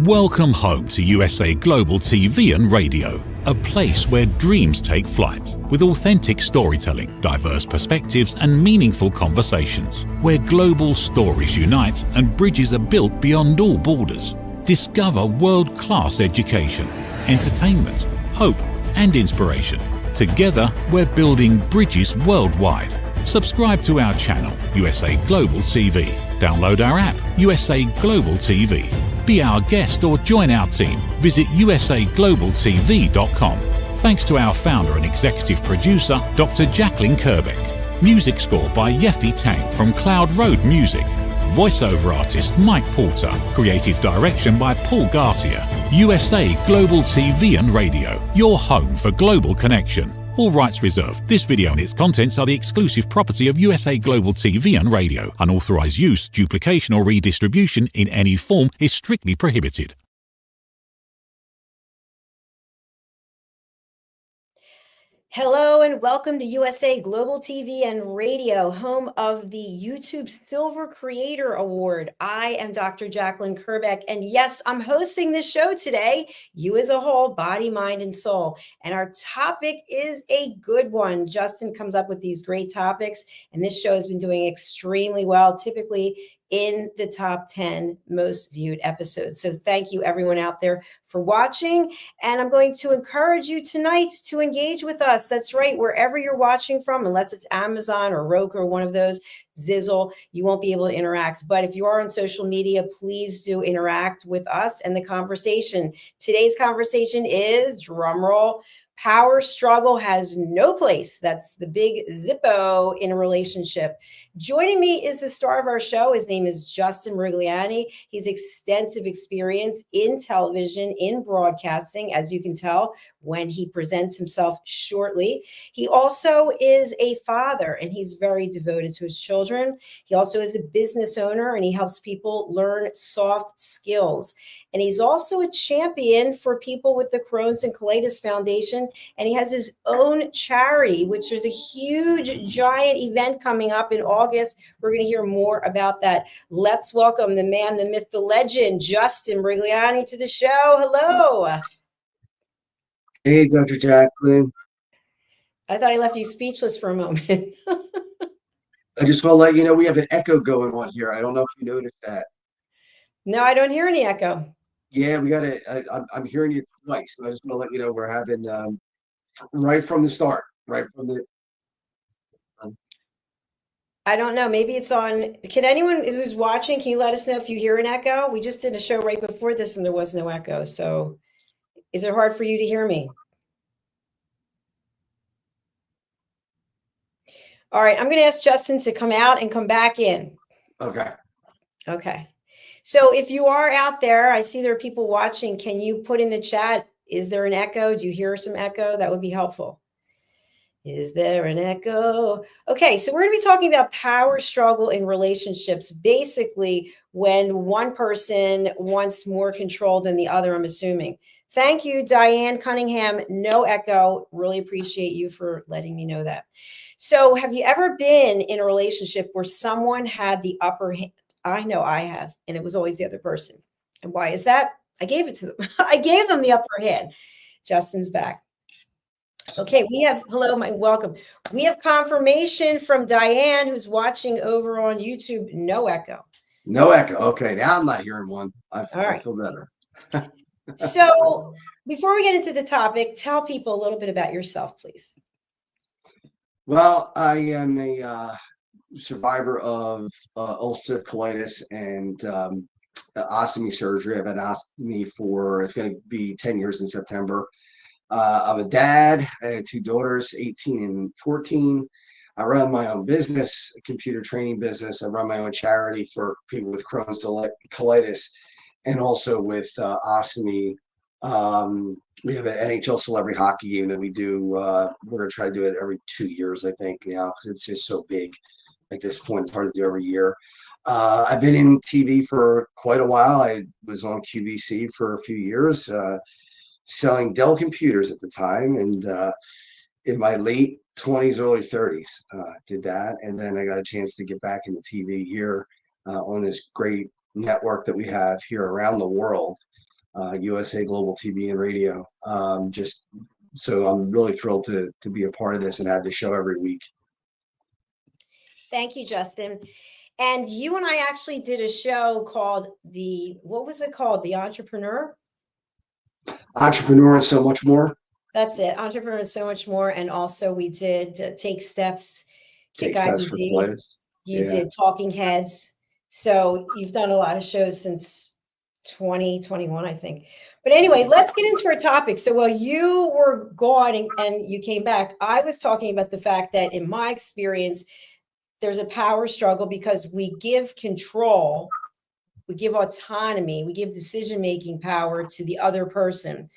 Welcome home to USA Global TV and Radio, a place where dreams take flight, with authentic storytelling, diverse perspectives and meaningful conversations, where global stories unite and bridges are built beyond all borders. Discover world-class education, entertainment, hope and inspiration. Together, we're building bridges worldwide. Subscribe to our channel, USA Global TV. Download our app, USA Global TV. Be our guest or join our team. Visit usaglobaltv.com. Thanks to our founder and executive producer, Dr. JACALYN KERBECK. Music score by Yeffy Tang from Cloud Road Music. Voiceover artist Mike Porter. Creative direction by Paul Garcia. USA Global TV and Radio, your home for global connection. All rights reserved. This video and its contents are the exclusive property of USA Global TV and Radio. Unauthorized use, duplication or redistribution in any form is strictly prohibited. Hello and welcome to USA Global TV and Radio, home of the YouTube Silver Creator Award. I am Dr. JACALYN KERBECK, and yes, I'm hosting this show today, You as a Whole, Body, Mind, and Soul. And our topic is a good one. Justin comes up with these great topics, and this show has been doing extremely well, typically in the top 10 most viewed episodes. So thank you everyone out there for watching. And I'm going to encourage you tonight to engage with us. That's right, wherever you're watching from, unless it's Amazon or Roku or one of those, Zizzle, you won't be able to interact. But if you are on social media, please do interact with us and the conversation. Today's conversation is, drumroll, power struggle has no place. That's the big Zippo in a relationship. Joining me is the star of our show. His name is Justin MIRIGLIANI. He's extensive experience in television, in broadcasting, as you can tell when he presents himself shortly. He also is a father, and he's very devoted to his children. He also is a business owner, and he helps people learn soft skills. And he's also a champion for people with the Crohn's and Colitis Foundation. And he has his own charity, which is a huge, giant event coming up in August. We're going to hear more about that. Let's welcome the man, the myth, the legend, Justin MIRIGLIANI, to the show. Hello. Hey, Dr. JACALYN. I thought I left you speechless for a moment. I just want to let you know we have an echo going on here. I don't know if you noticed that. No, I don't hear any echo. Yeah, we got it. I'm hearing you twice. So I just want to let you know we're having right from the start, right from the. I don't know. Maybe it's on. Can anyone who's watching, can you let us know if you hear an echo? We just did a show right before this and there was no echo. So is it hard for you to hear me? All right. I'm going to ask Justin to come out and come back in. Okay. Okay. So if you are out there, I see there are people watching. Can you put in the chat, is there an echo? Do you hear some echo? That would be helpful. Is there an echo? Okay, so we're going to be talking about power struggle in relationships, basically when one person wants more control than the other, I'm assuming. Thank you, Diane Cunningham. No echo. Really appreciate you for letting me know that. So have you ever been in a relationship where someone had the upper hand? I know I have, and it was always the other person. And why is that? I gave it to them. I gave them the upper hand. Justin's back. Okay, we have, hello, welcome. We have confirmation from Diane, who's watching over on YouTube. No echo. No echo. Okay, now I'm not hearing one. I feel better. So before we get into the topic, tell people a little bit about yourself, please. Well, I am a survivor of ulcerative colitis and ostomy surgery. I've had ostomy for, it's going to be 10 years in September. I'm a dad. I have two daughters, 18 and 14. I run my own business, a computer training business. I run my own charity for people with Crohn's colitis and also with ostomy. We have an NHL celebrity hockey game that we do. We're going to try to do it every 2 years, I think, now, because it's just so big. At this point, it's hard to do every year. I've been in TV for quite a while. I was on QVC for a few years, selling Dell computers at the time, and in my late 20s, early 30s, did that. And then I got a chance to get back into TV here on this great network that we have here around the world. USA Global TV and Radio. Just so I'm really thrilled to be a part of this and have the show every week. Thank you, Justin. And you and I actually did a show called what was it called? The Entrepreneur? Entrepreneur and so much more. That's it. Entrepreneur and so much more. And also we did Take Steps. Take Steps for Players. You did Talking Heads. So you've done a lot of shows since 2021, I think. But anyway, let's get into our topic. So while you were gone and you came back, I was talking about the fact that in my experience, there's a power struggle because we give control, we give autonomy, we give decision-making power to the other person.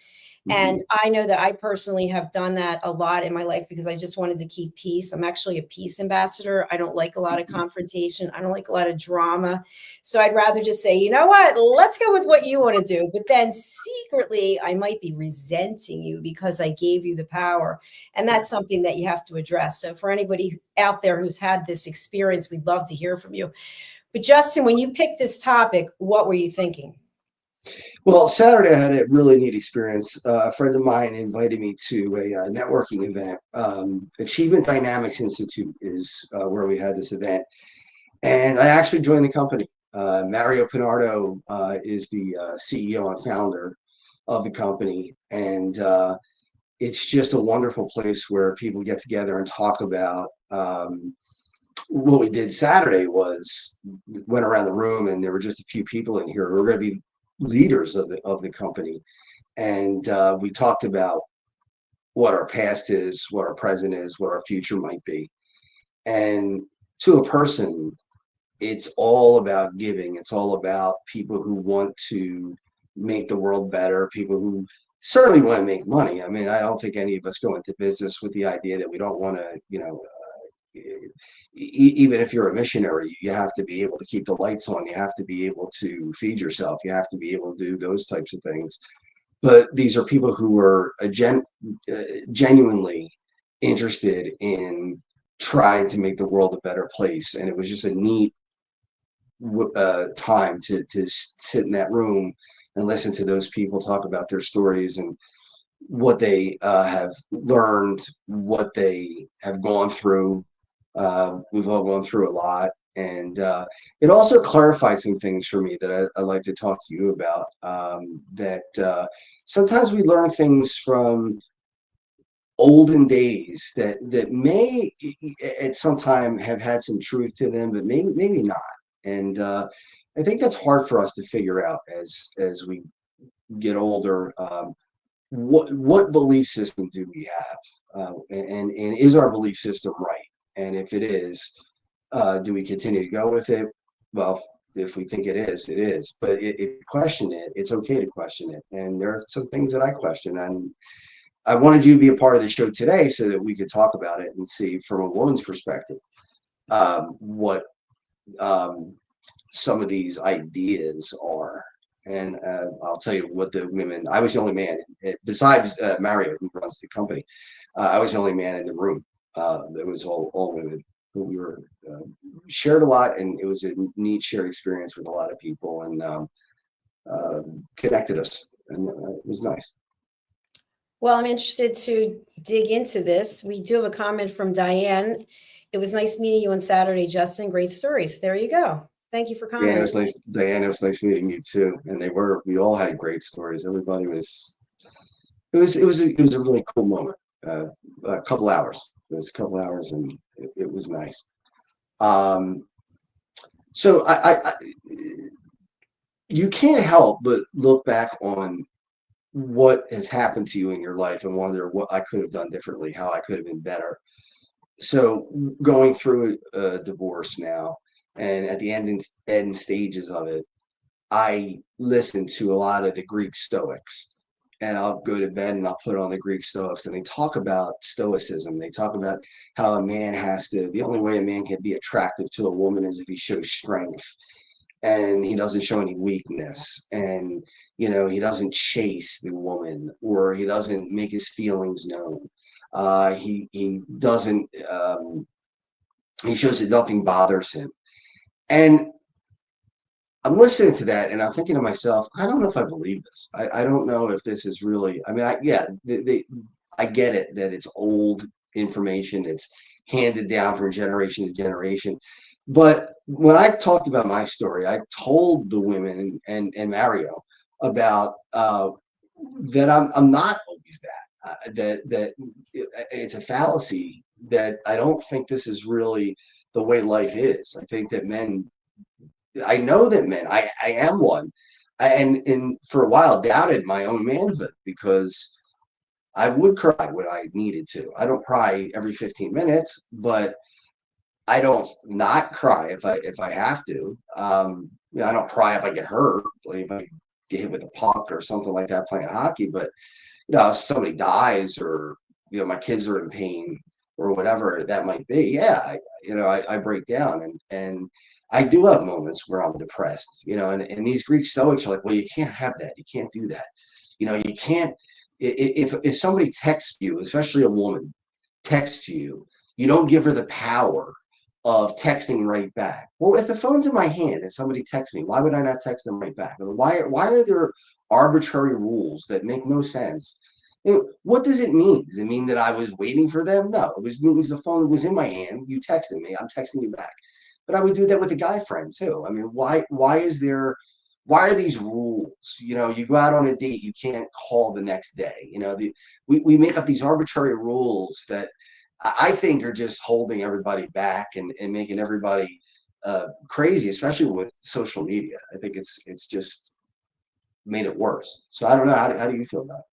And I know that I personally have done that a lot in my life because I just wanted to keep peace. I'm actually a peace ambassador. I don't like a lot of confrontation. I don't like a lot of drama. So I'd rather just say, you know what, let's go with what you want to do. But then secretly, I might be resenting you because I gave you the power. And that's something that you have to address. So for anybody out there who's had this experience, we'd love to hear from you. But Justin, when you picked this topic, what were you thinking? Well, Saturday I had a really neat experience. A friend of mine invited me to a networking event. Achievement Dynamics Institute is where we had this event. And I actually joined the company. Mario Pinardo is the CEO and founder of the company. And it's just a wonderful place where people get together and talk about what we did Saturday was went around the room and there were just a few people in here who were going to be leaders of the company, and we talked about what our past is, what our present is, what our future might be. And to a person, it's all about giving. It's all about people who want to make the world better, people who certainly want to make money. I mean, I don't think any of us go into business with the idea that we don't want to, even if you're a missionary, you have to be able to keep the lights on. You have to be able to feed yourself. You have to be able to do those types of things. But these are people who are genuinely interested in trying to make the world a better place. And it was just a neat time to sit in that room and listen to those people talk about their stories and what they have learned, what they have gone through. We've all gone through a lot, and it also clarified some things for me that I'd like to talk to you about. That sometimes we learn things from olden days that may at some time have had some truth to them, but maybe not. And I think that's hard for us to figure out as we get older. What belief system do we have, and is our belief system right? And if it is, do we continue to go with it? Well, if we think it is, it is. But if question it, it's okay to question it. And there are some things that I question. And I wanted you to be a part of the show today so that we could talk about it and see from a woman's perspective what some of these ideas are. And I'll tell you what the women, I was the only man, besides Mario, who runs the company, I was the only man in the room. It was all women. We were shared a lot, and it was a neat shared experience with a lot of people, and connected us, and it was nice. Well, I'm interested to dig into this. We do have a comment from Diane. It was nice meeting you on Saturday, Justin. Great stories. There you go. Thank you for commenting. Yeah, it was nice, Diane. It was nice meeting you too. And we all had great stories. Everybody was. It was a really cool moment. A couple hours. It was a couple hours, and it was nice. So you can't help but look back on what has happened to you in your life and wonder what I could have done differently, how I could have been better. So going through a divorce now, and at the end stages of it, I listen to a lot of the Greek Stoics. And I'll go to bed and I'll put on the Greek Stoics, and they talk about stoicism. They talk about how a man the only way a man can be attractive to a woman is if he shows strength, and he doesn't show any weakness, and he doesn't chase the woman, or he doesn't make his feelings known. He doesn't. He shows that nothing bothers him, and I'm listening to that and I'm thinking to myself, I don't know if I believe this. I don't know if this is really, I mean, yeah, I get it that it's old information. It's handed down from generation to generation. But when I talked about my story, I told the women and Mario about that I'm not always that. That it's a fallacy. That I don't think this is really the way life is. I think that men. I know that men. I am one, and for a while doubted my own manhood because I would cry when I needed to. I don't cry every 15 minutes, but I don't not cry if I have to. You know, I don't cry if I get hurt, like if I get hit with a puck or something like that playing hockey. But you know, if somebody dies or you know my kids are in pain or whatever that might be, yeah, I break down and I do have moments where I'm depressed. You know, and these Greek Stoics are like, well, you can't have that, you can't do that. You know, you can't if somebody texts you, especially a woman texts you, you don't give her the power of texting right back. Well, if the phone's in my hand and somebody texts me, why would I not text them right back? Why are there arbitrary rules that make no sense? You know, what does it mean? Does it mean that I was waiting for them? No, it means the phone was in my hand. You texted me. I'm texting you back. But I would do that with a guy friend too. I mean, why are these rules? You know, you go out on a date, you can't call the next day. You know, we make up these arbitrary rules that I think are just holding everybody back and making everybody crazy, especially with social media. I think it's just made it worse. So I don't know. How do you feel about it?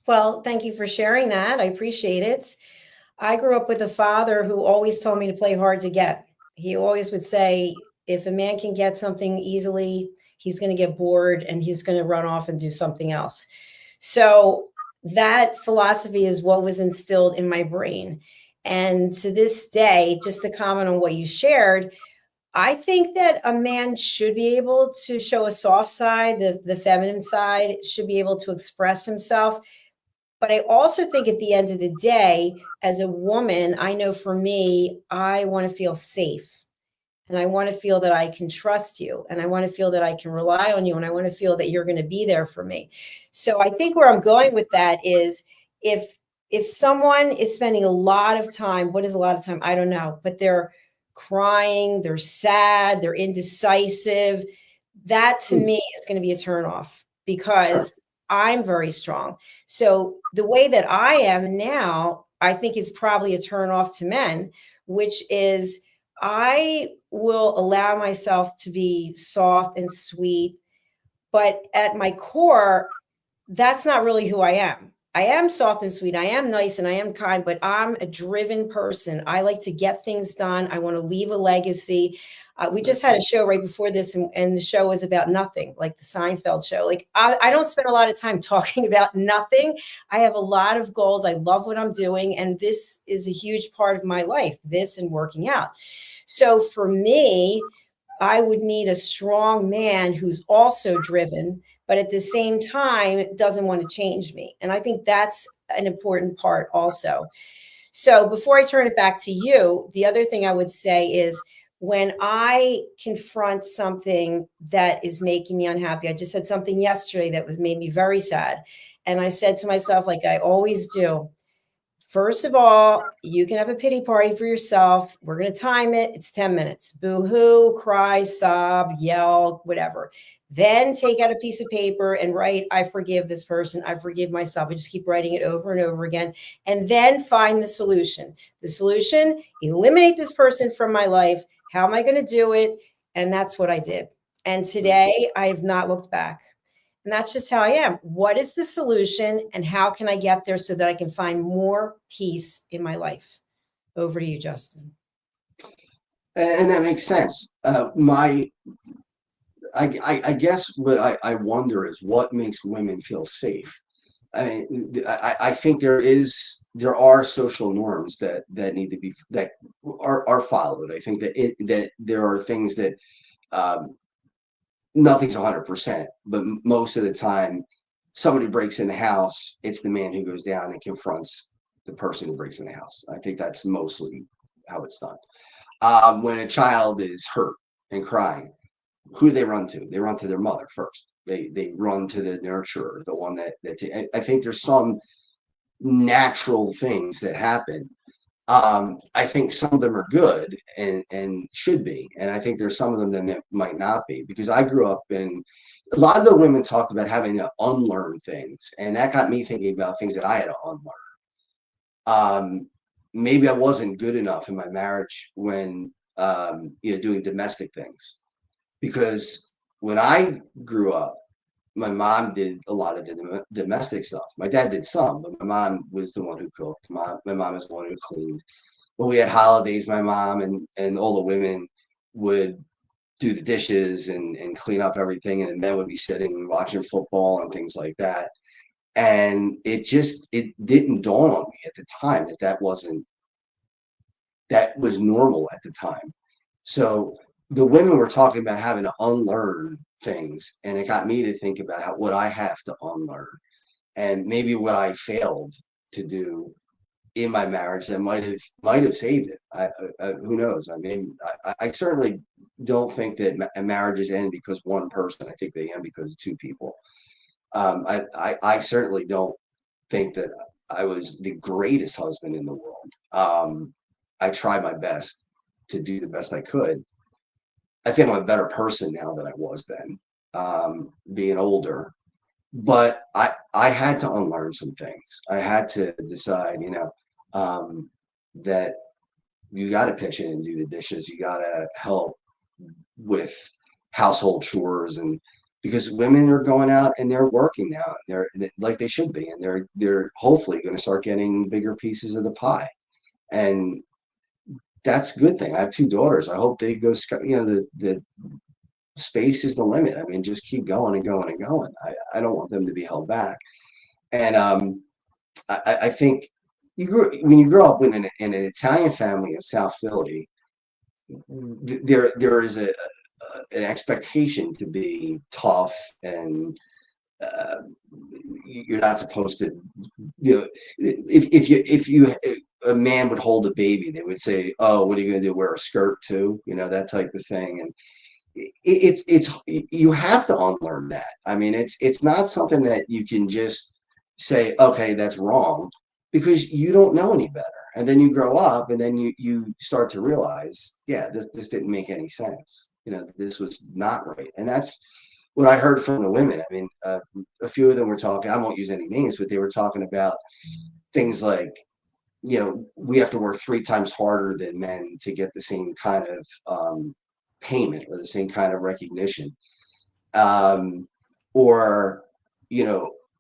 Well, thank you for sharing that. I appreciate it. I grew up with a father who always told me to play hard to get. He always would say, if a man can get something easily, he's going to get bored and he's going to run off and do something else. So that philosophy is what was instilled in my brain. And to this day, just to comment on what you shared, I think that a man should be able to show a soft side, the feminine side, should be able to express himself. But I also think at the end of the day, as a woman, I know for me, I want to feel safe and I want to feel that I can trust you and I want to feel that I can rely on you and I want to feel that you're going to be there for me. So I think where I'm going with that is if if someone is spending a lot of time, what is a lot of time? I don't know, but they're crying, they're sad, they're indecisive, that to Hmm, me is going to be a turnoff sure. because I'm very strong. So the way that I am now, I think is probably a turnoff to men, which is I will allow myself to be soft and sweet, but at my core, that's not really who I am. I am soft and sweet. I am nice and I am kind, but I'm a driven person. I like to get things done. I want to leave a legacy. We Right. just had a show right before this, and the show was about nothing, like the Seinfeld show. Like, I don't spend a lot of time talking about nothing. I have a lot of goals. I love what I'm doing. And this is a huge part of my life, this and working out. So for me, I would need a strong man who's also driven, but at the same time doesn't want to change me. And I think that's an important part also. So before I turn it back to you, the other thing I would say is when I confront something that is making me unhappy, I just said something yesterday that was made me very sad. And I said to myself, like I always do, first of all, you can have a pity party for yourself. We're going to time it. It's 10 minutes. Boo hoo, cry, sob, yell, whatever. Then take out a piece of paper and write, I forgive this person. I forgive myself. I just keep writing it over and over again. And then find the solution. The solution, eliminate this person from my life. How am I going to do it? And that's what I did. And Right. today I have not looked back. And that's just how I am. What is the solution and how can I get there so that I can find more peace in my life? Over to you, Justin. And that makes sense. I guess what I wonder is what makes women feel safe. I mean, I think there are social norms that need to be that are followed. I think that there are things that um, nothing's 100%, but most of the time, somebody breaks in the house, it's the man who goes down and confronts the person who breaks in the house. I think that's mostly how it's done. When a child is hurt and crying, who do they run to? They run to their mother first. They run to the nurturer, the one that I think there's some natural things that happen. I think some of them are good and should be, and I think there's some of them that might not be, because I grew up in a lot of the women talked about having to unlearn things, and that got me thinking about things that I had to unlearn. Maybe I wasn't good enough in my marriage when doing domestic things, because when I grew up, my mom did a lot of the domestic stuff. My dad did some, but my mom was the one who cooked. My mom was the one who cleaned. When we had holidays, my mom and all the women would do the dishes and clean up everything, and the men would be sitting and watching football and things like that. And it didn't dawn on me at the time that was normal at the time. So the women were talking about having to unlearn things, and it got me to think about what I have to unlearn, and maybe what I failed to do in my marriage that might have saved it. Who knows? I mean, I certainly don't think that marriages end because one person. I think they end because of two people. I certainly don't think that I was the greatest husband in the world. I tried my best to do the best I could. I think I'm a better person now than I was then, being older. But I had to unlearn some things. I had to decide, that you got to pitch in and do the dishes. You got to help with household chores, and because women are going out and they're working now, they're like they should be, and they're hopefully going to start getting bigger pieces of the pie, and that's a good thing. I have two daughters. I hope they go. The space is the limit. I mean, just keep going and going and going. I don't want them to be held back, and I think when you grow up in an Italian family in South Philly, there is an expectation to be tough, and you're not supposed to, if a man would hold a baby, they would say, "Oh, what are you going to do? Wear a skirt too?" That type of thing. And it's you have to unlearn that. I mean, it's not something that you can just say, "Okay, that's wrong," because you don't know any better. And then you grow up, and then you start to realize, yeah, this didn't make any sense. This was not right. And that's what I heard from the women. I mean, a few of them were talking. I won't use any names, but they were talking about things like, we have to work 3 times harder than men to get the same kind of payment or the same kind of recognition. Or,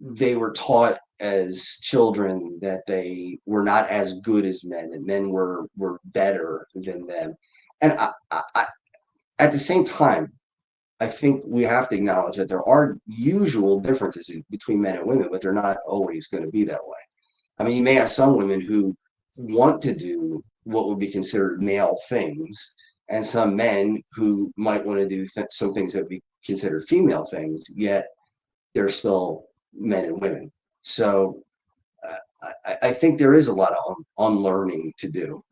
they were taught as children that they were not as good as men, and men were better than them. And I at the same time, I think we have to acknowledge that there are usual differences between men and women, but they're not always going to be that way. I mean, you may have some women who want to do what would be considered male things, and some men who might want to do some things that would be considered female things, yet they're still men and women. So I think there is a lot of unlearning to do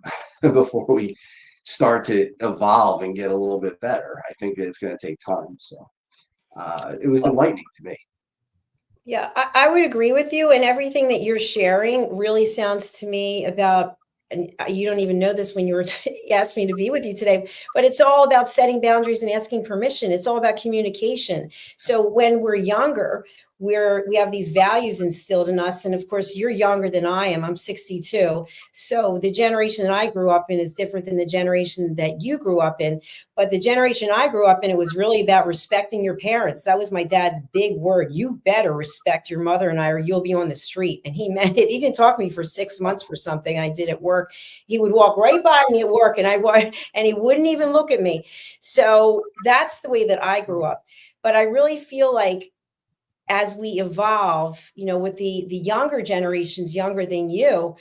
before we start to evolve and get a little bit better. I think that it's going to take time. So it was enlightening to me. Yeah, I would agree with you. And everything that you're sharing really sounds to me about, and you don't even know this when you were asked me to be with you today, but it's all about setting boundaries and asking permission. It's all about communication. So when we're younger, we have these values instilled in us. And of course, you're younger than I am. I'm 62. So the generation that I grew up in is different than the generation that you grew up in. But the generation I grew up in, it was really about respecting your parents. That was my dad's big word. You better respect your mother and I, or you'll be on the street. And he meant it. He didn't talk to me for 6 months for something I did at work. He would walk right by me at work, and he wouldn't even look at me. So that's the way that I grew up. But I really feel like as we evolve, with the younger generations, younger than you,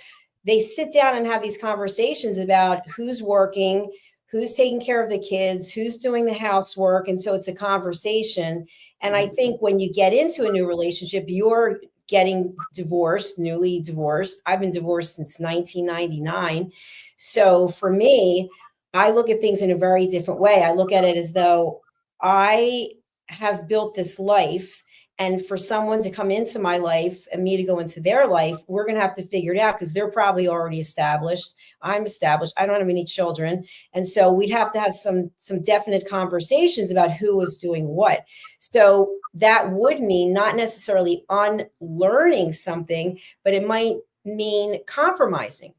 they sit down and have these conversations about who's working, who's taking care of the kids, who's doing the housework. And so it's a conversation. And I think when you get into a new relationship, you're getting divorced, newly divorced. I've been divorced since 1999. So for me, I look at things in a very different way. I look at it as though I have built this life, and for someone to come into my life and me to go into their life, we're going to have to figure it out because they're probably already established. I'm established. I don't have any children. And so we'd have to have some definite conversations about who was doing what. So that would mean not necessarily unlearning something, but it might mean compromising.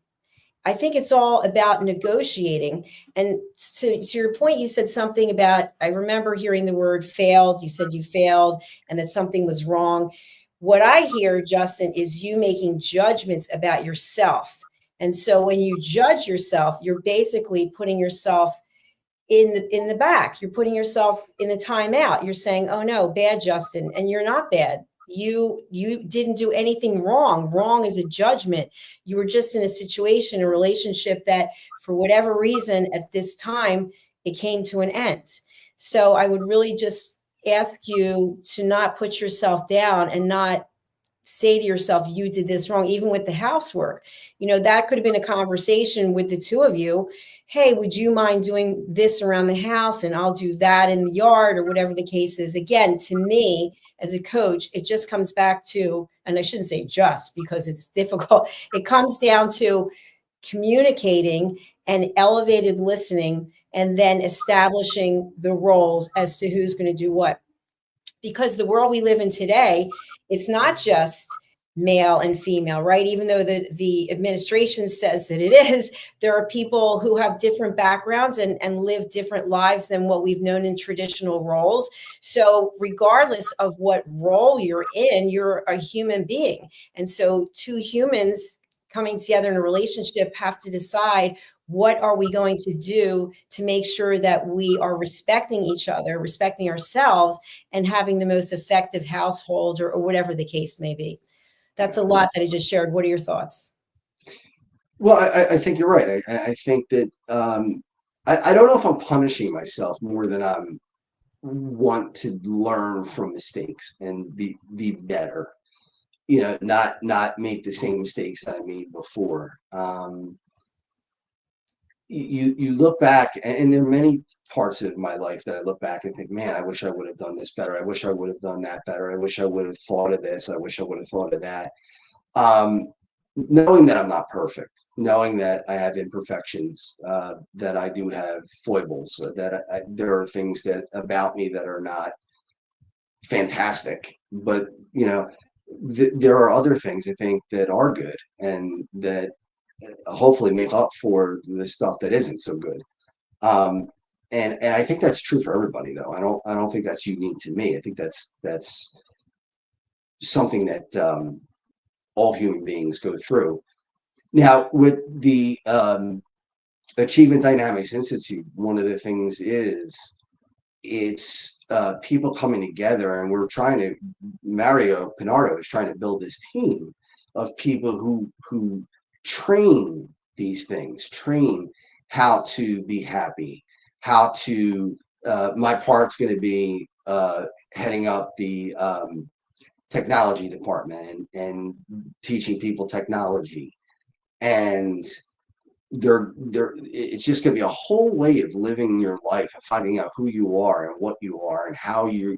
I think it's all about negotiating. And to your point, you said something about, I remember hearing the word failed. You said you failed and that something was wrong. What I hear, Justin, is you making judgments about yourself. And so when you judge yourself, you're basically putting yourself in the back. You're putting yourself in the timeout. You're saying, oh no, bad, Justin, and you're not bad. You didn't do anything wrong. Wrong is a judgment. You were just in a situation, a relationship that for whatever reason at this time it came to an end. So I would really just ask you to not put yourself down and not say to yourself, you did this wrong, even with the housework. That could have been a conversation with the two of you. Hey, would you mind doing this around the house? And I'll do that in the yard, or whatever the case is. Again, to me, as a coach, it just comes back to, and I shouldn't say just because it's difficult, it comes down to communicating and elevated listening, and then establishing the roles as to who's going to do what. Because the world we live in today, it's not just male and female, right? Even though the administration says that it is, there are people who have different backgrounds and live different lives than what we've known in traditional roles. So regardless of what role you're in, you're a human being. And so two humans coming together in a relationship have to decide, what are we going to do to make sure that we are respecting each other, respecting ourselves, and having the most effective household, or whatever the case may be. That's a lot that I just shared. What are your thoughts? Well, I think you're right. I think that I don't know if I'm punishing myself more than I want to learn from mistakes and be better. Not make the same mistakes that I made before. You look back, and there are many parts of my life that I look back and think, man, I wish I would have done this better. I wish I would have done that better. I wish I would have thought of this. I wish I would have thought of that. Knowing that I'm not perfect, knowing that I have imperfections, that I do have foibles, that there are things that about me that are not fantastic, but there are other things I think that are good, and that hopefully make up for the stuff that isn't so good. And I think that's true for everybody, though. I don't think that's unique to me. I think that's something that all human beings go through. Now, with the Achievement Dynamics Institute, one of the things is it's people coming together, and we're trying to, Mario Pinardo is trying to build this team of people who train these things, train how to be happy, how to, my part's going to be heading up the technology department and teaching people technology. And it's just going to be a whole way of living your life and finding out who you are and what you are and how you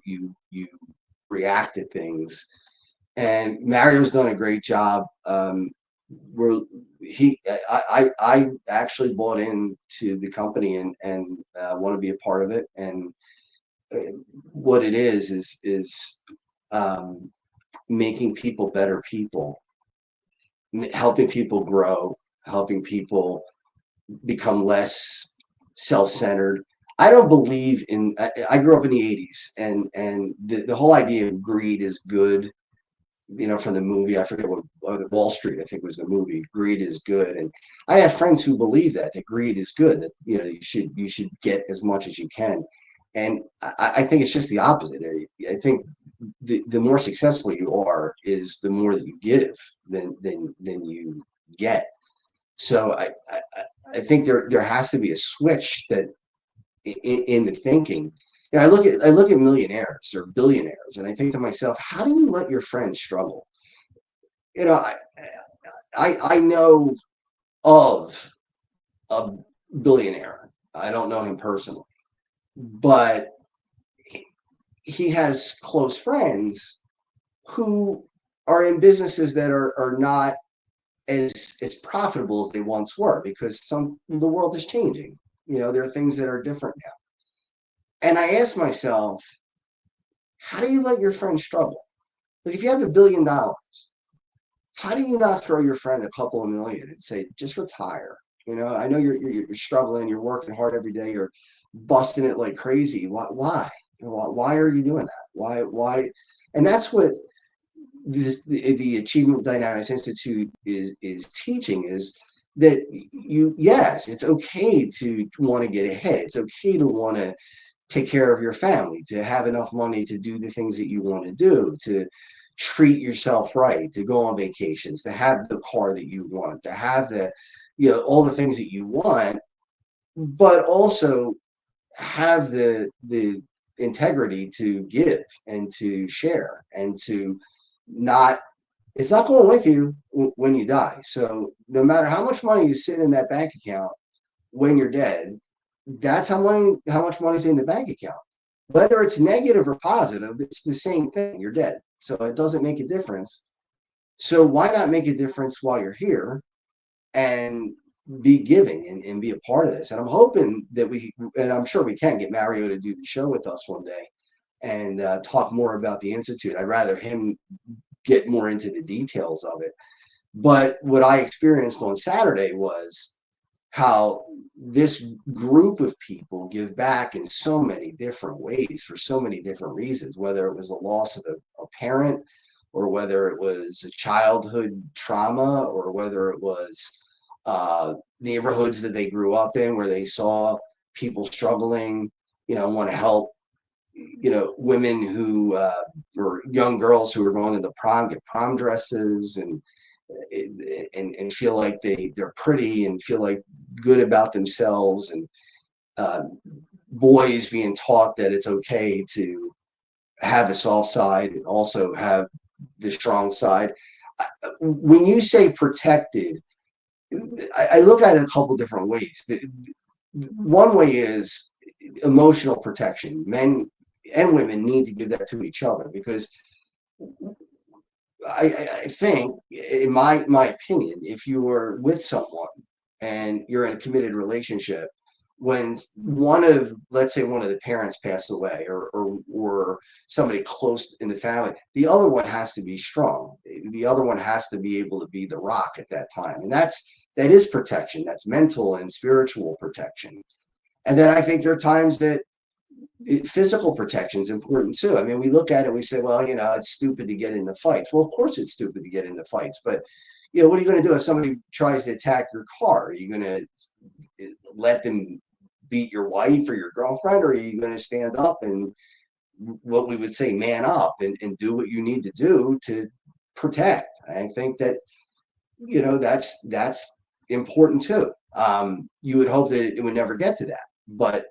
react to things. And Mario's done a great job. I actually bought into the company and want to be a part of it. And what it is making people better people, helping people grow, helping people become less self-centered. I don't believe in, I grew up in the 80s, and the whole idea of greed is good, from the movie, I forget what, Wall Street, I think was the movie, greed is good. And I have friends who believe that greed is good, that, you should get as much as you can. And I think it's just the opposite. I think the more successful you are is the more that you give than you get. So I think there has to be a switch that in the thinking. I look at millionaires or billionaires, and I think to myself, how do you let your friends struggle? I know of a billionaire. I don't know him personally, but he has close friends who are in businesses that are not as profitable as they once were, because the world is changing. There are things that are different now. And I ask myself, how do you let your friend struggle? Like, if you have $1 billion, how do you not throw your friend a couple of million and say, just retire? I know you're struggling, you're working hard every day, you're busting it like crazy. Why? Why are you doing that? Why? And that's what the Achievement Dynamics Institute is teaching, is that yes, it's okay to want to get ahead. It's okay to want to take care of your family, to have enough money to do the things that you want to do, to treat yourself right, to go on vacations, to have the car that you want, to have all the things that you want, but also have the integrity to give and to share, and to not, it's not going with you when you die. So no matter how much money is sitting in that bank account when you're dead, that's how much money's in the bank account. Whether it's negative or positive, it's the same thing. You're dead. So it doesn't make a difference. So why not make a difference while you're here and be giving and be a part of this? And I'm hoping that and I'm sure we can get Mario to do the show with us one day and talk more about the Institute. I'd rather him get more into the details of it. But what I experienced on Saturday was how this group of people give back in so many different ways for so many different reasons, whether it was a loss of a parent, or whether it was a childhood trauma, or whether it was neighborhoods that they grew up in where they saw people struggling, want to help, women who or young girls who are going to the prom, get prom dresses and feel like they're pretty and feel like good about themselves, and boys being taught that it's okay to have a soft side and also have the strong side. When you say protected, I look at it a couple different ways. One way is emotional protection. Men and women need to give that to each other, because I think, in my opinion, if you are with someone and you're in a committed relationship, when let's say one of the parents passed away, or somebody close in the family, the other one has to be strong. The other one has to be able to be the rock at that time. And that is protection. That's mental and spiritual protection. And then I think there are times that physical protection is important too. I mean, we look at it and we say, well, it's stupid to get into fights. Well, of course it's stupid to get into fights, but what are you going to do if somebody tries to attack your car? Are you going to let them beat your wife or your girlfriend, or are you going to stand up and, what we would say, man up and do what you need to do to protect? I think that that's important too. You would hope that it would never get to that, but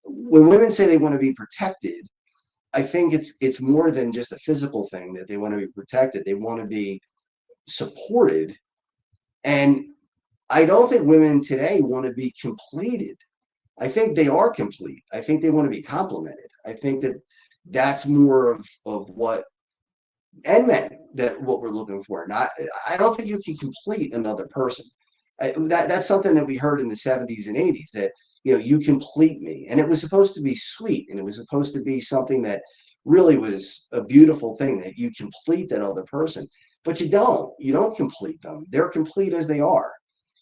when women say they want to be protected, I think it's more than just a physical thing that they want to be protected. They want to be supported. And I don't think women today want to be completed. I think they are complete. I think they want to be complimented. I think that's more of what, and men, that what we're looking for. I don't think you can complete another person. That's something that we heard in the 70s and 80s, that you complete me. And it was supposed to be sweet, and it was supposed to be something that really was a beautiful thing, that you complete that other person. But you don't complete them. They're complete as they are.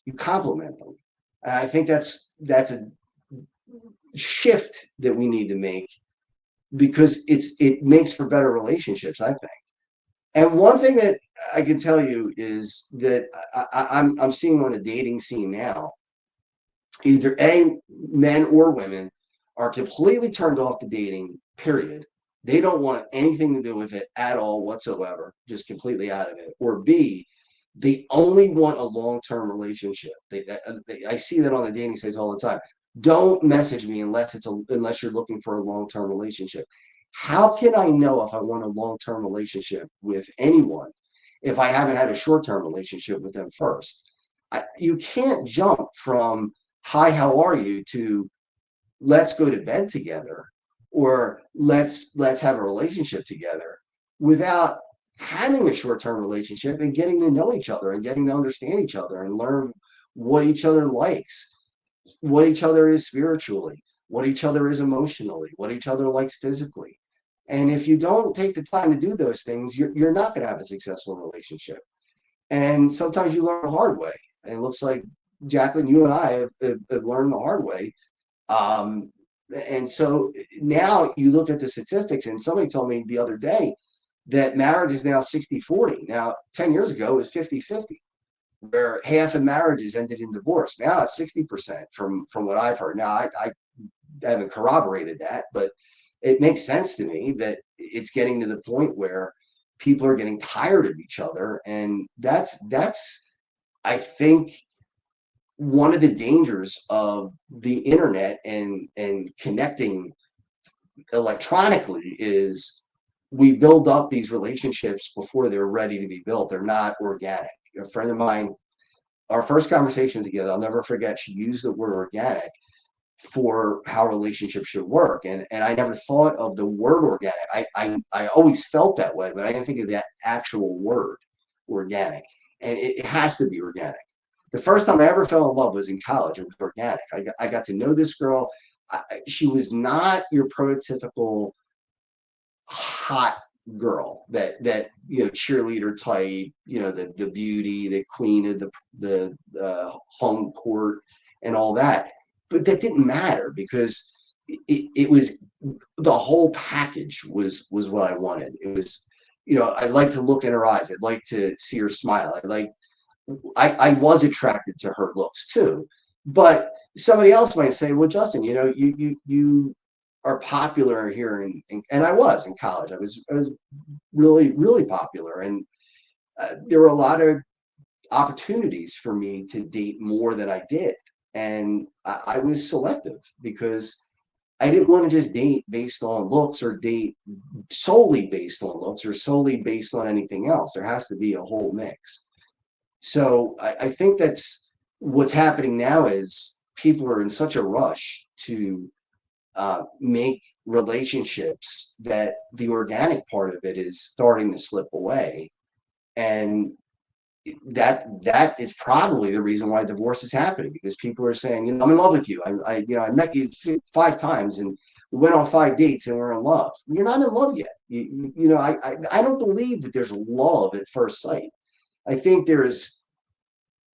You compliment them. And I think that's a shift that we need to make, because it makes for better relationships, I think. And one thing that I can tell you is that I'm seeing on the dating scene now, either men or women are completely turned off the dating, period. They don't want anything to do with it at all whatsoever, just completely out of it. Or B, they only want a long-term relationship. I see that on the dating sites all the time. Don't message me unless you're looking for a long-term relationship. How can I know if I want a long-term relationship with anyone if I haven't had a short-term relationship with them first? You can't jump from, hi, how are you, to let's go to bed together or let's have a relationship together, without having a short-term relationship and getting to know each other and getting to understand each other and learn what each other likes, what each other is spiritually, what each other is emotionally, what each other likes physically. And if you don't take the time to do those things, you're not going to have a successful relationship. And sometimes you learn the hard way. And it looks like, Jacqueline, you and I have learned the hard way. And so now you look at the statistics, and somebody told me the other day that marriage is now 60-40. Now, 10 years ago, it was 50-50, where half of marriages ended in divorce. Now it's 60% from what I've heard. Now, I haven't corroborated that, but it makes sense to me that it's getting to the point where people are getting tired of each other. And that's I think, one of the dangers of the internet and connecting electronically is we build up these relationships before they're ready to be built. They're not organic. A friend of mine, our first conversation together, I'll never forget, she used the word organic for how relationships should work. And I never thought of the word organic. I always felt that way, but I didn't think of that actual word, organic. And it has to be organic. The first time I ever fell in love was in college. It was organic. I got to know this girl. She was not your prototypical hot girl that cheerleader type, the beauty, the queen of the home court and all that. But that didn't matter, because it was, the whole package was what I wanted. It was, I like to look in her eyes. I'd like to see her smile. I was attracted to her looks too. But somebody else might say, well, Justin, you are popular here, and I was in college. I was really, really popular, and there were a lot of opportunities for me to date more than I did. And I was selective, because I didn't want to just date based on looks, or date solely based on looks, or solely based on anything else. There has to be a whole mix. So I think that's what's happening now, is people are in such a rush to make relationships that the organic part of it is starting to slip away. And that is probably the reason why divorce is happening, because people are saying, I'm in love with you. I met you 5 times, and we went on 5 dates, and we're in love. You're not in love yet. I don't believe that there's love at first sight. I think there's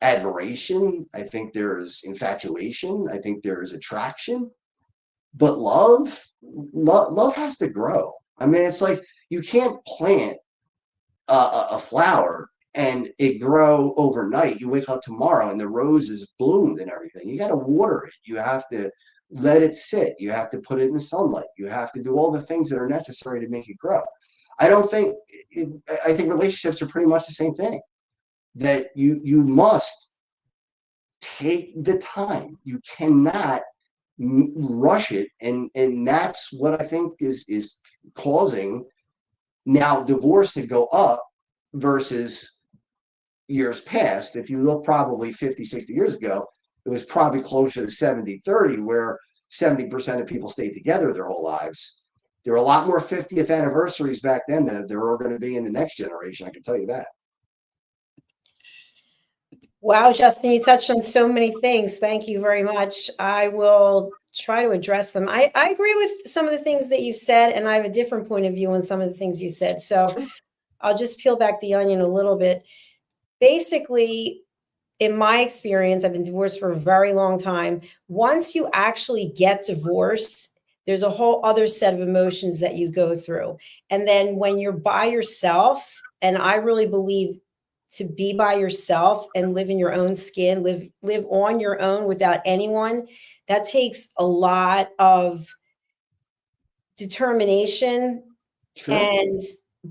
admiration. I think there's infatuation. I think there is attraction. But love has to grow. I mean, it's like you can't plant a flower and it grow overnight. You wake up tomorrow and the rose is bloomed and everything. You got to water it. You have to let it sit. You have to put it in the sunlight. You have to do all the things that are necessary to make it grow. I think relationships are pretty much the same thing, that you must take the time. You cannot rush it. And that's what I think is causing now divorce to go up versus years past. If you look probably 50, 60 years ago, it was probably closer to 70-30, where 70% of people stayed together their whole lives. There were a lot more 50th anniversaries back then than there are going to be in the next generation. I can tell you that. Wow, Justin, you touched on so many things. Thank you very much. I will try to address them. I agree with some of the things that you've said, and I have a different point of view on some of the things you said. So I'll just peel back the onion a little bit. Basically, in my experience, I've been divorced for a very long time. Once you actually get divorced, there's a whole other set of emotions that you go through. And then when you're by yourself, and I really believe to be by yourself and live in your own skin, live on your own without anyone, that takes a lot of determination. Sure. And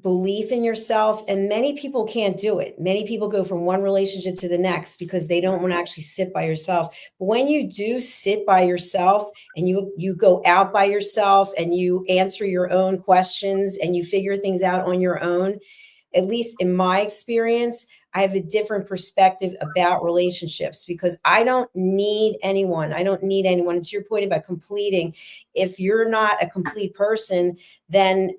belief in yourself. And many people can't do it. Many people go from one relationship to the next because they don't want to actually sit by yourself. But when you do sit by yourself and you go out by yourself and you answer your own questions and you figure things out on your own, at least in my experience, I have a different perspective about relationships because I don't need anyone. I don't need anyone. It's your point about completing. If you're not a complete person, then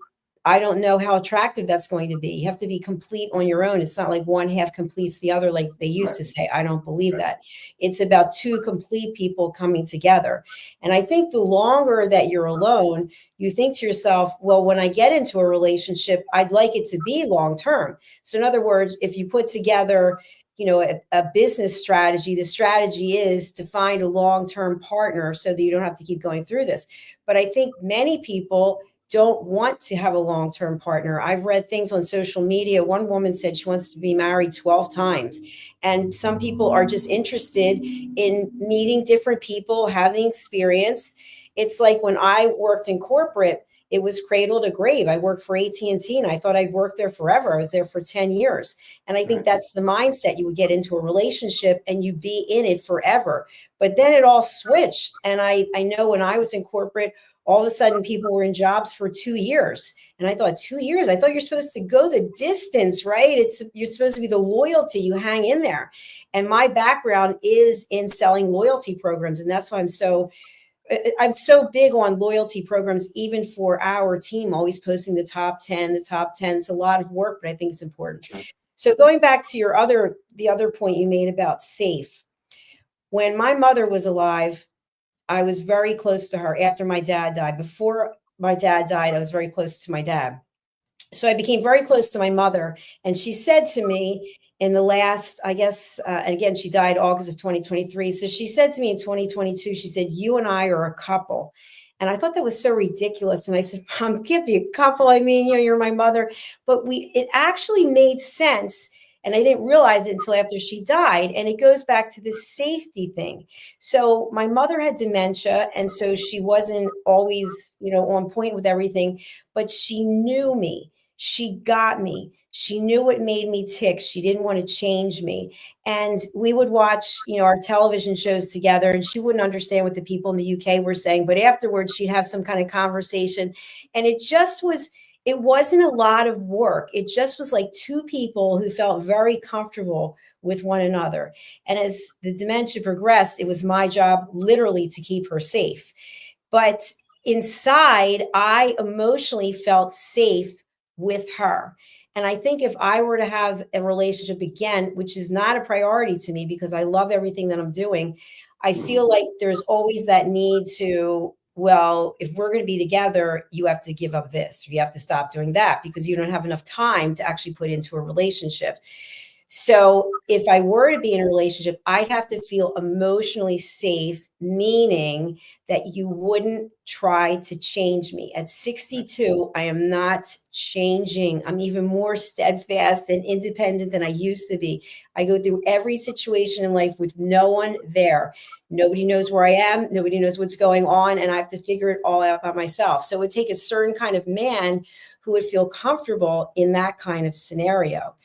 I don't know how attractive that's going to be. You have to be complete on your own. It's not like one half completes the other, like they used to say. I don't believe that. It's about two complete people coming together. And I think the longer that you're alone, you think to yourself, well, when I get into a relationship, I'd like it to be long term. So in other words, if you put together, a business strategy, the strategy is to find a long-term partner so that you don't have to keep going through this. But I think many people don't want to have a long-term partner. I've read things on social media. One woman said she wants to be married 12 times. And some people are just interested in meeting different people, having experience. It's like when I worked in corporate, it was cradle to grave. I worked for AT&T and I thought I'd work there forever. I was there for 10 years. And I think that's the mindset. You would get into a relationship and you'd be in it forever. But then it all switched. And I know when I was in corporate, all of a sudden people were in jobs for 2 years. And I thought, 2 years? I thought you're supposed to go the distance, right? You're supposed to be the loyalty. You hang in there. And my background is in selling loyalty programs. And that's why I'm so big on loyalty programs, even for our team, always posting the top 10, the top 10. It's a lot of work, but I think it's important. Sure. So going back to the other point you made about safe. When my mother was alive, I was very close to her after my dad died. Before my dad died, I was very close to my dad. So I became very close to my mother. And she said to me in the last, I guess, and again, she died August of 2023. So she said to me in 2022, she said, you and I are a couple. And I thought that was so ridiculous. And I said, Mom, can't be a couple. I mean, you're my mother. But it actually made sense. And I didn't realize it until after she died. And it goes back to this safety thing. So my mother had dementia. And so she wasn't always, on point with everything, but she knew me. She got me. She knew what made me tick. She didn't want to change me. And we would watch, our television shows together, and she wouldn't understand what the people in the UK were saying. But afterwards, she'd have some kind of conversation. And it wasn't a lot of work. It just was like two people who felt very comfortable with one another. And as the dementia progressed, it was my job literally to keep her safe. But inside, I emotionally felt safe with her. And I think if I were to have a relationship again, which is not a priority to me because I love everything that I'm doing, I feel like there's always that need to, well, if we're going to be together, you have to give up this, or you have to stop doing that because you don't have enough time to actually put into a relationship. So if I were to be in a relationship, I'd have to feel emotionally safe, meaning that you wouldn't try to change me. At 62, I am not changing. I'm even more steadfast and independent than I used to be. I go through every situation in life with no one there. Nobody knows where I am. Nobody knows what's going on. And I have to figure it all out by myself. So it would take a certain kind of man who would feel comfortable in that kind of scenario.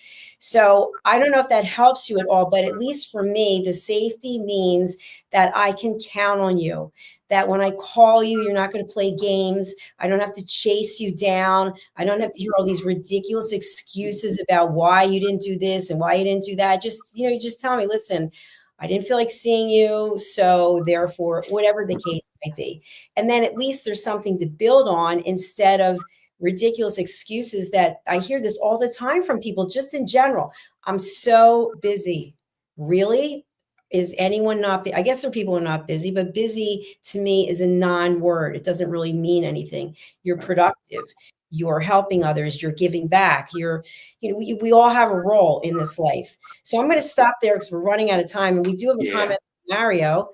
So I don't know if that helps you at all, but at least for me, the safety means that I can count on you, that when I call you, you're not going to play games. I don't have to chase you down. I don't have to hear all these ridiculous excuses about why you didn't do this and why you didn't do that. Just, you just tell me, listen, I didn't feel like seeing you. So therefore, whatever the case might be. And then at least there's something to build on instead of ridiculous excuses that I hear this all the time from people, just in general. I'm so busy. Really? Is anyone not? I guess there are people who are not busy, but busy to me is a non-word. It doesn't really mean anything. You're productive. You're helping others. You're giving back. We all have a role in this life. So I'm going to stop there because we're running out of time. And we do have a comment from Mario.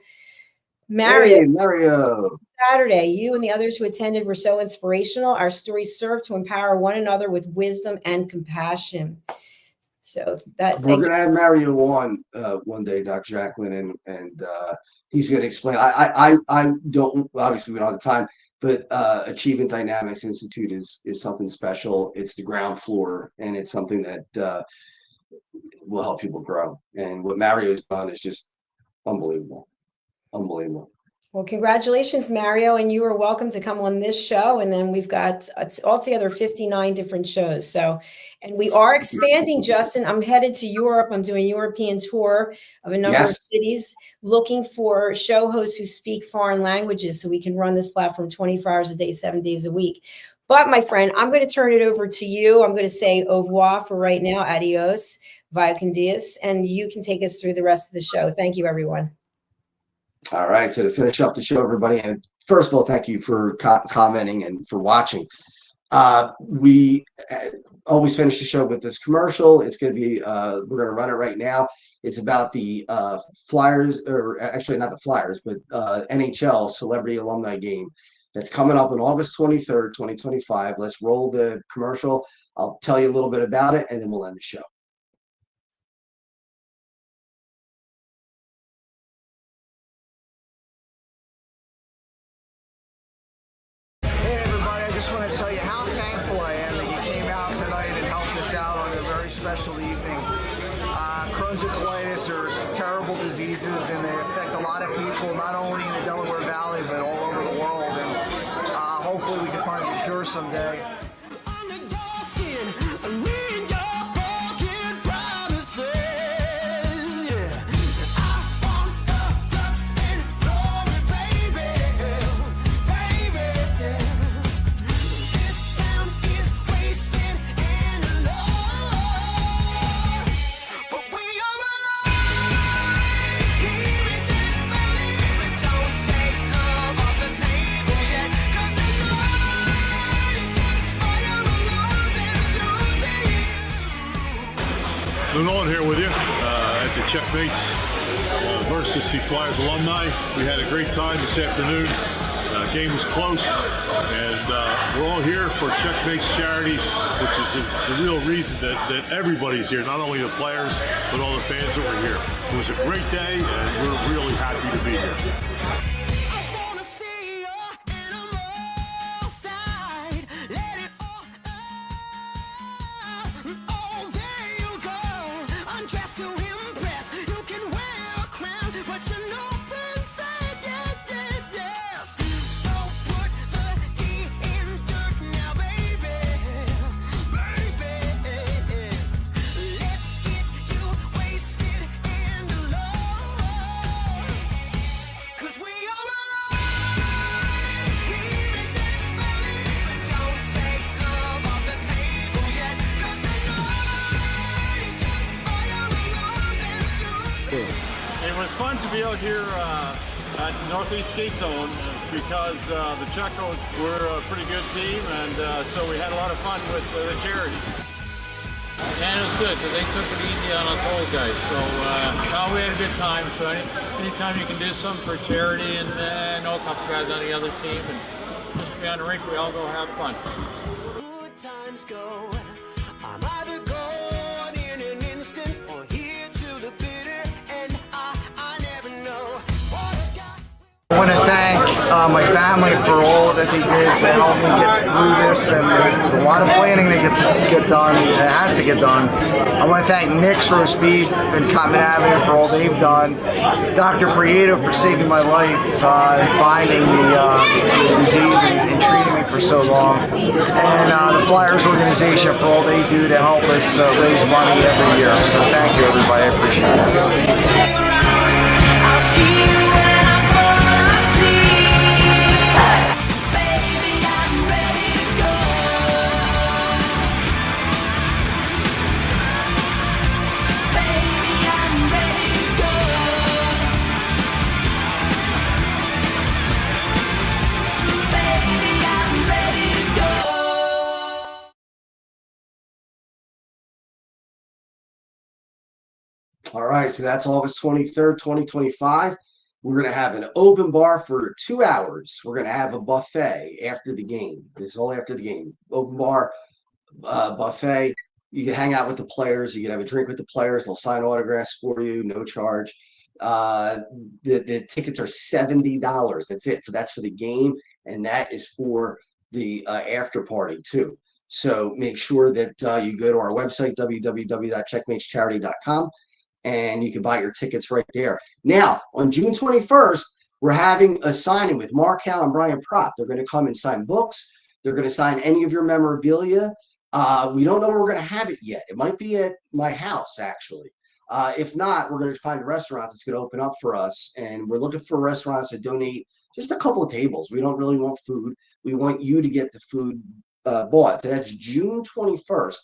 Hey, Mario. Saturday, you and the others who attended were so inspirational. Our stories serve to empower one another with wisdom and compassion. So we're going to have Mario on one day, Dr. JACALYN, and he's going to explain. I don't, obviously we don't have the time, but Achievement Dynamics Institute is something special. It's the ground floor, and it's something that will help people grow. And what Mario's done is just unbelievable. Unbelievable. Well, congratulations, Mario, and you are welcome to come on this show. And then we've got altogether 59 different shows. So, and we are expanding, Justin. I'm headed to Europe. I'm doing a European tour of a number of cities, looking for show hosts who speak foreign languages so we can run this platform 24 hours a day, 7 days a week. But my friend, I'm going to turn it over to you. I'm going to say au revoir for right now. Adios, via con Dios, and you can take us through the rest of the show. Thank you, everyone. All right. So to finish up the show, everybody, and first of all, thank you for commenting and for watching. We always finish the show with this commercial. It's going to be, we're going to run it right now. It's about the Flyers, or actually not the Flyers, but NHL Celebrity Alumni Game that's coming up on August 23rd, 2025. Let's roll the commercial. I'll tell you a little bit about it, and then we'll end the show. I just want to tell you how thankful I am that you came out tonight and helped us out on a very special evening. Crohn's and colitis are terrible diseases, and they affect a lot of people, not only in the Delaware Valley, but all over the world. And hopefully we can find a cure someday. Nolan here with you at the Checkmates versus the Flyers alumni. We had a great time this afternoon. Game was close, and we're all here for Checkmates Charities, which is the real reason that everybody's here, not only the players, but all the fans that were here. It was a great day, and we're really happy to be here. It was fun to be out here at Northeast Skate Zone because the Checos were a pretty good team, and so we had a lot of fun with the charity. And it was good because they took it easy on us old guys. So we had a good time. So anytime you can do something for charity, and I know a couple guys on the other team, and just to be on the rink, we all go have fun. Good times go. I'm either gone in an instant or here to the bitter, and I never know what I got. I want to thank my family for all that they did to help me get through this, and there's a lot of planning that gets done. It has to get done. I want to thank Nick's Roast Beef and Common Avenue for all they've done. Dr. Prieto for saving my life and finding the disease and treating me for so long. And the Flyers organization for all they do to help us raise money every year. So thank you, everybody. I appreciate it. All right, so that's August 23rd, 2025. We're going to have an open bar for 2 hours. We're going to have a buffet after the game. This is all after the game. Open bar, buffet. You can hang out with the players. You can have a drink with the players. They'll sign autographs for you, no charge. The tickets are $70. That's it. That's for the game, and that is for the after party too. So make sure that you go to our website, www.checkmatescharity.com. and you can buy your tickets right there. Now, on June 21st, We're having a signing with Mark Howe and Brian Propp. They're going to come and sign books. They're going to sign any of your memorabilia. We don't know where we're going to have it yet. It might be at my house, actually. If not, we're going to find a restaurant that's going to open up for us. And we're looking for restaurants to donate just a couple of tables. We don't really want food. We want you to get the food bought. That's June 21st.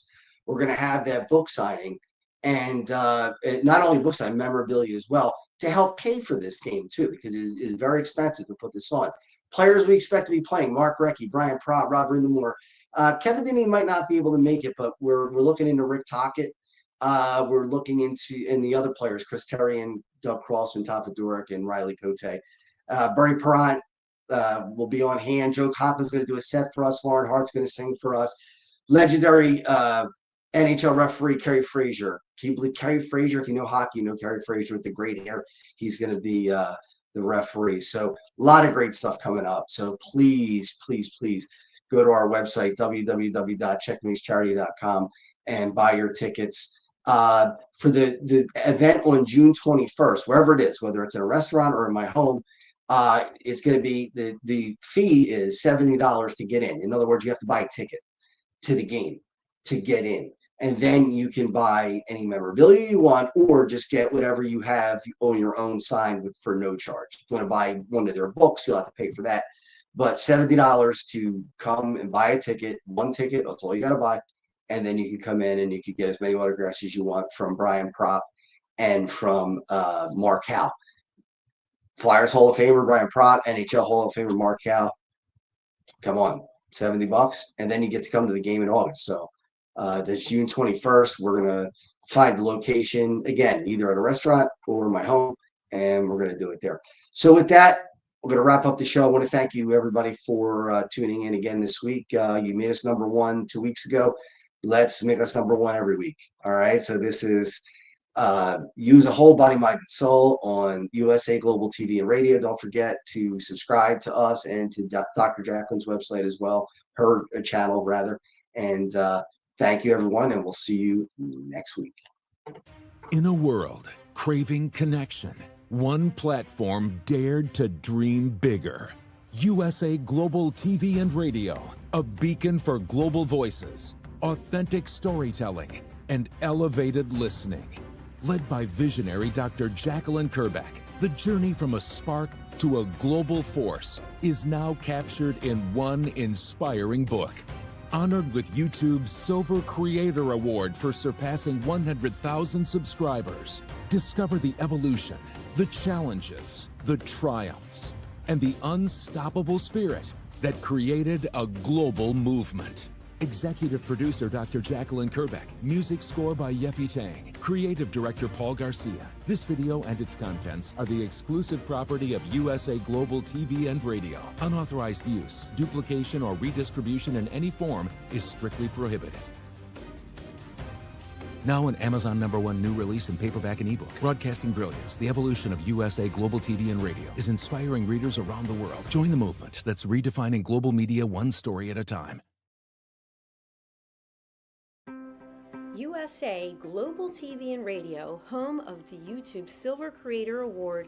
We're going to have that book signing. And not only book signing, memorabilia as well, to help pay for this game too, because it's very expensive to put this on. Players we expect to be playing: Mark Recchi, Brian Propp, Robert Indemore. Kevin Denny might not be able to make it, but we're looking into Rick Tocchet. We're looking into the other players: Chris Terry and Doug Crossman, Tafa Durek, and Riley Cote. Bernie Perrant will be on hand. Joe Compton's going to do a set for us. Lauren Hart's going to sing for us. Legendary NHL referee Kerry Frazier. Can you believe Kerry Frazier? If you know hockey, you know Kerry Frazier with the great hair. He's going to be the referee. So a lot of great stuff coming up. So please, please, please go to our website, www.checkmatescharity.com, and buy your tickets for the event on June 21st, wherever it is, whether it's in a restaurant or in my home. It's going to be the fee is $70 to get in. In other words, you have to buy a ticket to the game to get in. And then you can buy any memorabilia you want, or just get whatever you have on your own signed for no charge. If you want to buy one of their books, you'll have to pay for that. But $70 to come and buy a ticket, one ticket, that's all you got to buy. And then you can come in and you can get as many autographs as you want from Brian Propp and from Mark Howe. Flyers Hall of Famer Brian Propp, NHL Hall of Famer Mark Howe. Come on, $70, and then you get to come to the game in August. So that's June 21st. We're going to find the location, again, either at a restaurant or my home, and we're going to do it there. So with that, we're going to wrap up the show. I want to thank you, everybody, for tuning in again this week. You made us number one 2 weeks ago. Let's make us number one every week. All right. So this is Use a Whole Body, Mind, and Soul on USA Global TV and Radio. Don't forget to subscribe to us and to Dr. Jacalyn's website as well, her channel rather. And thank you, everyone, and we'll see you next week. In a world craving connection, one platform dared to dream bigger. USA Global TV and Radio, a beacon for global voices, authentic storytelling, and elevated listening. Led by visionary Dr. JACALYN KERBECK, the journey from a spark to a global force is now captured in one inspiring book. Honored with YouTube's Silver Creator Award for surpassing 100,000 subscribers. Discover the evolution, the challenges, the triumphs, and the unstoppable spirit that created a global movement. Executive producer Dr. JACALYN KERBECK. Music score by Yeffy Tang. Creative director Paul Garcia. This video and its contents are the exclusive property of USA Global TV and Radio. Unauthorized use, duplication, or redistribution in any form is strictly prohibited. Now an Amazon #1 new release in paperback and ebook. Broadcasting Brilliance, the evolution of USA Global TV and Radio, is inspiring readers around the world. Join the movement that's redefining global media one story at a time. USA Global TV and Radio, home of the YouTube Silver Creator Award,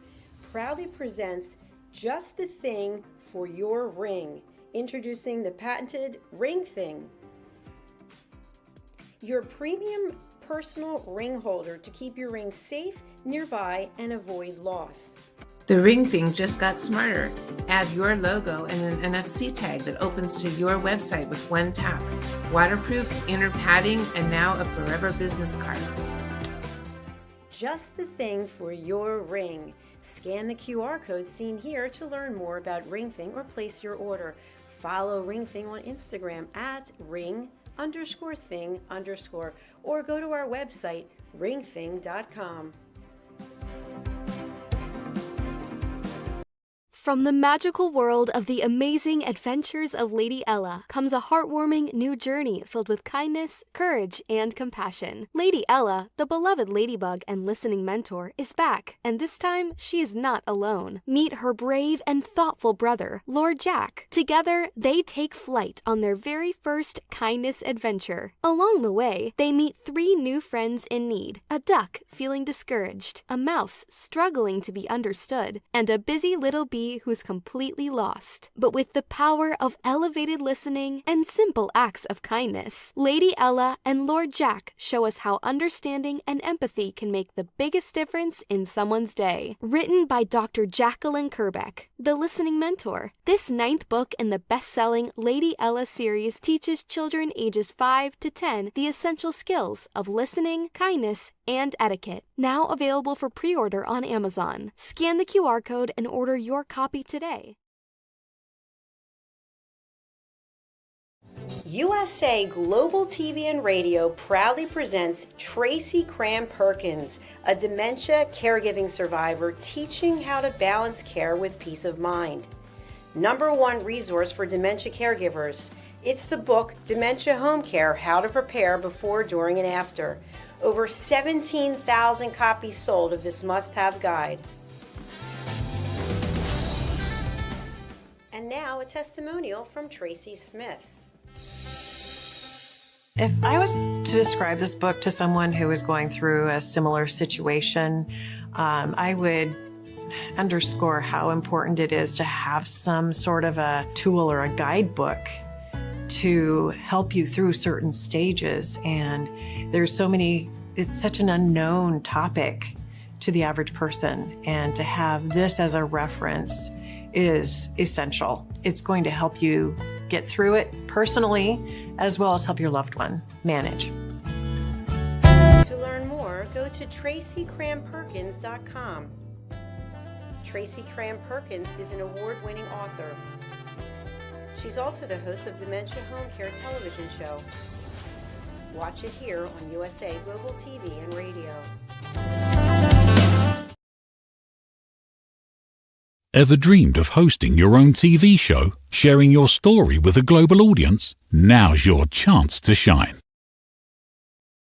proudly presents Just the Thing for Your Ring, introducing the patented Ring Thing. Your premium personal ring holder to keep your ring safe, nearby, and avoid loss. The Ring Thing just got smarter. Add your logo and an NFC tag that opens to your website with one tap. Waterproof, inner padding, and now a forever business card. Just the thing for your ring. Scan the QR code seen here to learn more about Ring Thing or place your order. Follow Ring Thing on Instagram at ring_thing_ or go to our website ringthing.com. From the magical world of the amazing adventures of Lady Ella comes a heartwarming new journey filled with kindness, courage, and compassion. Lady Ella, the beloved ladybug and listening mentor, is back, and this time she is not alone. Meet her brave and thoughtful brother, Lord Jack. Together, they take flight on their very first kindness adventure. Along the way, they meet 3 new friends in need: a duck feeling discouraged, a mouse struggling to be understood, and a busy little bee who's completely lost. But with the power of elevated listening and simple acts of kindness, Lady Ella and Lord Jack show us how understanding and empathy can make the biggest difference in someone's day. Written by Dr. JACALYN KERBECK, the listening mentor, this 9th book in the best-selling Lady Ella series teaches children ages 5 to 10 the essential skills of listening, kindness, and etiquette. Now available for pre-order on Amazon. Scan the QR code and order your copy today. USA Global TV and Radio proudly presents Tracy Cram Perkins, a dementia caregiving survivor teaching how to balance care with peace of mind. #1 resource for dementia caregivers. It's the book Dementia Home Care: How to Prepare Before, During, and After. Over 17,000 copies sold of this must-have guide. And now a testimonial from Tracy Smith. If I was to describe this book to someone who is going through a similar situation, I would underscore how important it is to have some sort of a tool or a guidebook to help you through certain stages. And there's so many, it's such an unknown topic to the average person. And to have this as a reference is essential. It's going to help you get through it personally, as well as help your loved one manage. To learn more, go to TracyCramPerkins.com. Tracy Cram Perkins is an award-winning author. She's also the host of Dementia Home Care television show. Watch it here on USA Global TV and Radio. Ever dreamed of hosting your own TV show, sharing your story with a global audience? Now's your chance to shine.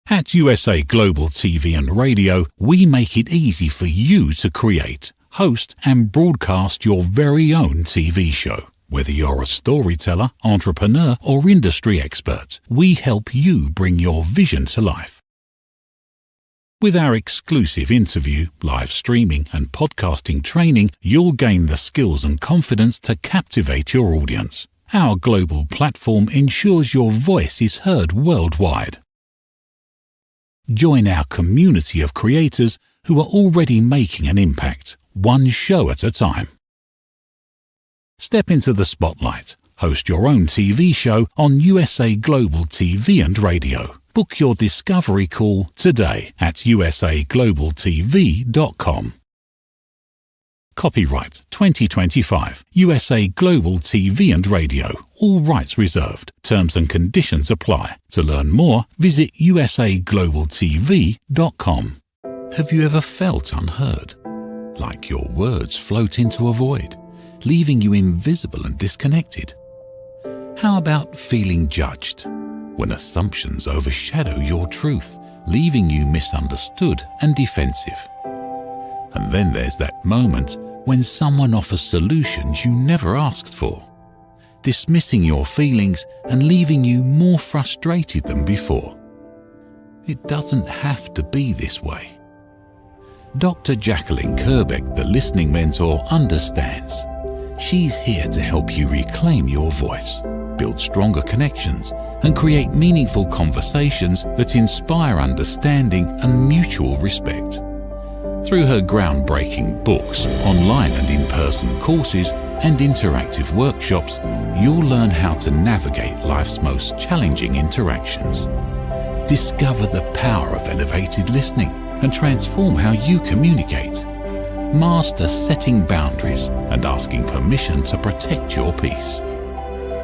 At USA Global TV and Radio, we make it easy for you to create, host, and broadcast your very own TV show. Whether you're a storyteller, entrepreneur, or industry expert, we help you bring your vision to life. With our exclusive interview, live streaming, and podcasting training, you'll gain the skills and confidence to captivate your audience. Our global platform ensures your voice is heard worldwide. Join our community of creators who are already making an impact, one show at a time. Step into the spotlight. Host your own TV show on USA Global TV and Radio. Book your discovery call today at usaglobaltv.com. Copyright 2025 USA Global TV and Radio. All rights reserved. Terms and conditions apply. To learn more, visit usaglobaltv.com. Have you ever felt unheard? Like your words float into a void, leaving you invisible and disconnected? How about feeling judged, when assumptions overshadow your truth, leaving you misunderstood and defensive? And then there's that moment when someone offers solutions you never asked for, dismissing your feelings and leaving you more frustrated than before. It doesn't have to be this way. Dr. JACALYN KERBECK, the listening mentor, understands. She's here to help you reclaim your voice, build stronger connections, and create meaningful conversations that inspire understanding and mutual respect. Through her groundbreaking books, online and in-person courses, and interactive workshops, you'll learn how to navigate life's most challenging interactions. Discover the power of elevated listening and transform how you communicate. Master setting boundaries and asking permission to protect your peace.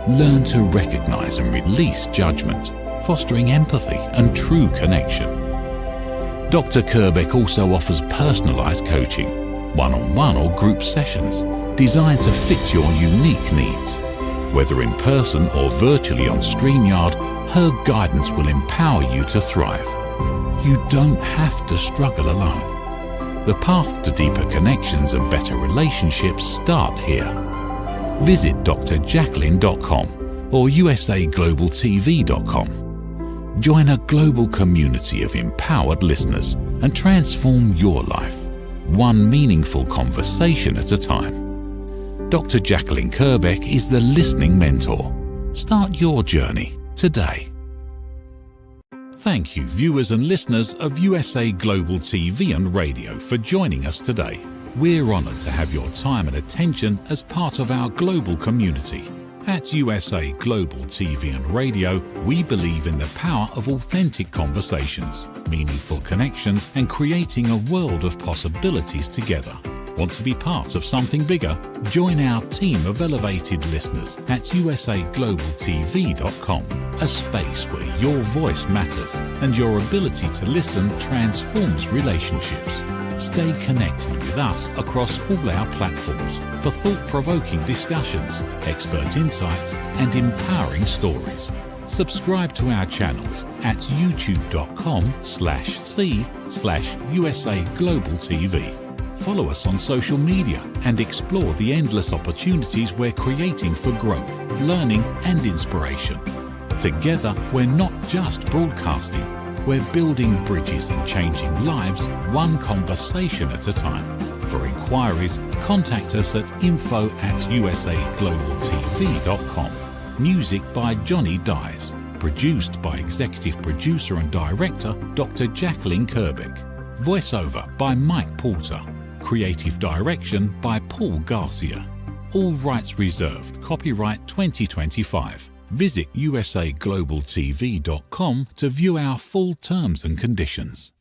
Learn to recognize and release judgment, fostering empathy and true connection. Dr. KERBECK also offers personalized coaching, one-on-one or group sessions, designed to fit your unique needs. Whether in person or virtually on StreamYard, her guidance will empower you to thrive. You don't have to struggle alone. The path to deeper connections and better relationships start here. Visit drjacalyn.com or usaglobaltv.com. Join a global community of empowered listeners and transform your life, one meaningful conversation at a time. Dr. JACALYN KERBECK is the listening mentor. Start your journey today. Thank you, viewers and listeners of USA Global TV and Radio, for joining us today. We're honoured to have your time and attention as part of our global community. At USA Global TV and Radio, we believe in the power of authentic conversations, meaningful connections, and creating a world of possibilities together. Want to be part of something bigger? Join our team of elevated listeners at usaglobaltv.com, a space where your voice matters and your ability to listen transforms relationships. Stay connected with us across all our platforms for thought-provoking discussions, expert insights, and empowering stories. Subscribe to our channels at youtube.com/c/usaglobaltv. Follow us on social media and explore the endless opportunities we're creating for growth, learning, and inspiration. Together, we're not just broadcasting, we're building bridges and changing lives one conversation at a time. For inquiries, contact us at info@usaglobaltv.com. Music by Johnny Dies. Produced by Executive Producer and Director Dr. JACALYN KERBECK. Voiceover by Mike Porter. Creative Direction by Paul Garcia. All rights reserved. Copyright 2025. Visit usaglobaltv.com to view our full terms and conditions.